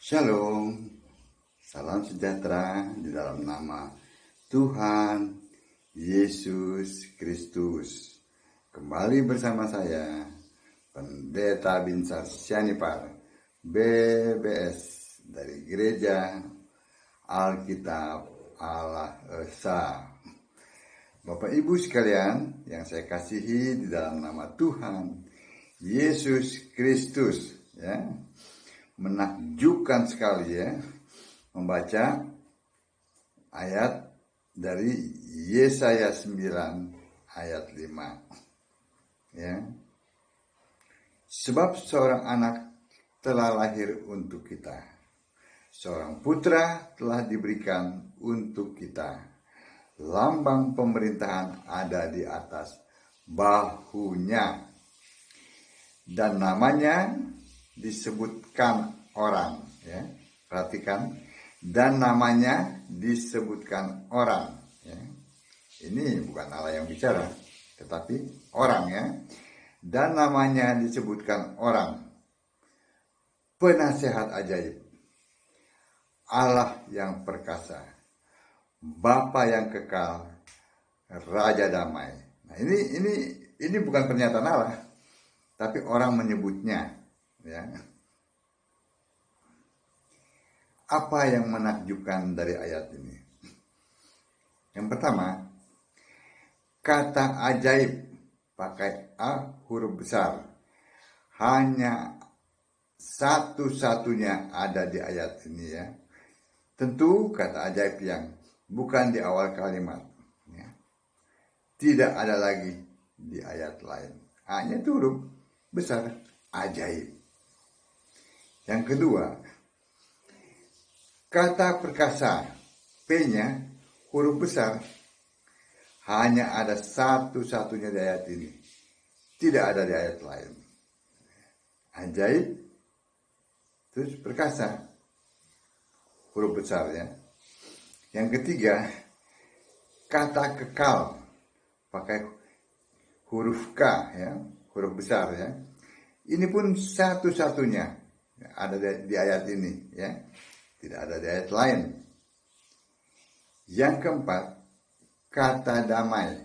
Shalom, salam sejahtera di dalam nama Tuhan Yesus Kristus. Kembali bersama saya, Pendeta Binsar Sianipar, BBS dari Gereja Alkitab Allah Esa. Bapak Ibu sekalian yang saya kasihi di dalam nama Tuhan Yesus Kristus, ya. Menakjubkan sekali ya membaca ayat dari Yesaya 9 ayat 5 ya. Sebab seorang anak telah lahir untuk kita, seorang putra telah diberikan untuk kita, lambang pemerintahan ada di atas bahunya, dan namanya disebutkan orang, ya. Perhatikan, dan namanya disebutkan orang, ya. Ini bukan Allah yang bicara, tetapi orang, ya. Dan namanya disebutkan orang, penasehat ajaib, Allah yang perkasa, Bapa yang kekal, Raja damai. Nah, ini bukan pernyataan Allah, tapi orang menyebutnya. Ya. Apa yang menakjubkan dari ayat ini? Yang pertama, kata ajaib pakai A huruf besar. Hanya satu-satunya ada di ayat ini, ya. Tentu kata ajaib yang bukan di awal kalimat, ya. Tidak ada lagi di ayat lain. Hanya itu huruf besar, ajaib. Yang kedua, kata perkasa, P-nya huruf besar, hanya ada satu-satunya di ayat ini. Tidak ada di ayat lain. Ajaib, terus perkasa, huruf besar, ya. Yang ketiga, kata kekal, pakai huruf K, ya, huruf besar, ya. Ini pun satu-satunya ada di ayat ini, ya. Tidak ada di ayat lain. Yang keempat, kata damai,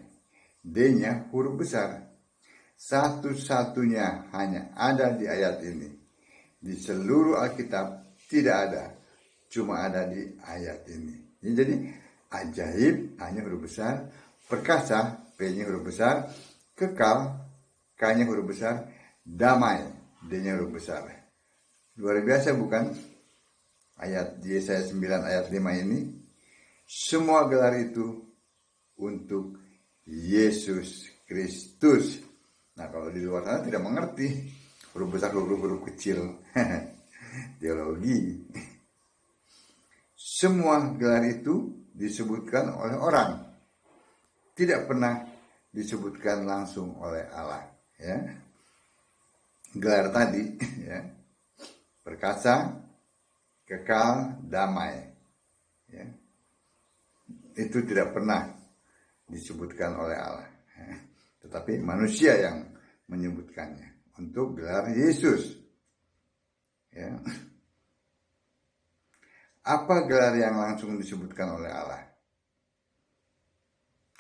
D-nya huruf besar, satu-satunya hanya ada di ayat ini. Di seluruh Alkitab tidak ada, cuma ada di ayat ini. Jadi ajaib hanya huruf besar, perkasa, P-nya huruf besar, kekal, K-nya huruf besar, damai, D-nya huruf besar. Luar biasa bukan? Ayat Yesaya 9 ayat 5 ini, semua gelar itu untuk Yesus Kristus. Nah, kalau di luar sana tidak mengerti, huruf besar, huruf kecil, teologi. Semua gelar itu disebutkan oleh orang, tidak pernah disebutkan langsung oleh Allah, ya. Gelar tadi, ya, perkasa, kekal, damai, ya, itu tidak pernah disebutkan oleh Allah, ya. Tetapi manusia yang menyebutkannya untuk gelar Yesus, ya. Apa gelar yang langsung disebutkan oleh Allah?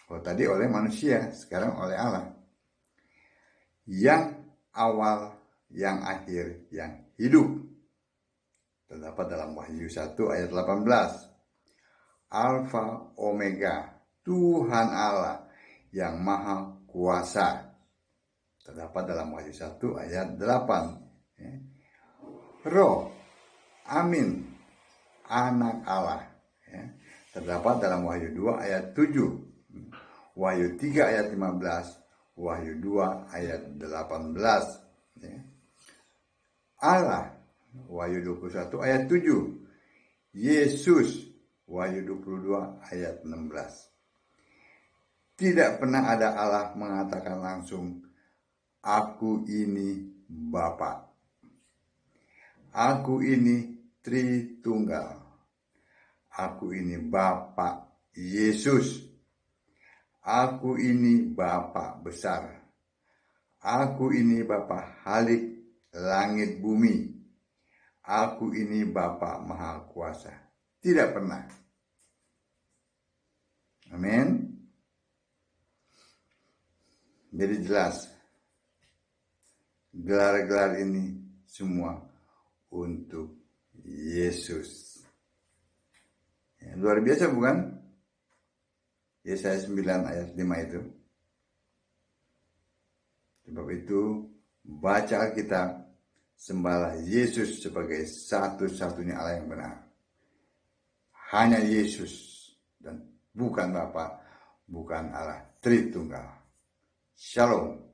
Oh, tadi oleh manusia, sekarang oleh Allah. Yang awal, yang akhir, yang hidup. Terdapat dalam Wahyu 1 ayat 18. Alfa Omega, Tuhan Allah yang maha kuasa. Terdapat dalam Wahyu 1 ayat 8. Roh, Amin, anak Allah. Terdapat dalam Wahyu 2 ayat 7. Wahyu 3 ayat 15. Wahyu 2 ayat 18. Allah, Wahyu 21 ayat 7. Yesus, Wahyu 22 ayat 16. Tidak pernah ada Allah mengatakan langsung, aku ini Bapa. Aku ini Tritunggal. Aku ini Bapa Yesus. Aku ini Bapa besar. Aku ini Bapa Halik langit bumi. Aku ini Bapa Maha Kuasa. Tidak pernah. Amin. Jadi jelas, gelar-gelar ini semua untuk Yesus. Ya, luar biasa bukan? Yesaya 9 ayat 5 itu. Sebab itu baca Alkitab, sembahlah Yesus sebagai satu-satunya Allah yang benar. Hanya Yesus dan bukan Bapa, bukan Allah Tritunggal. Shalom.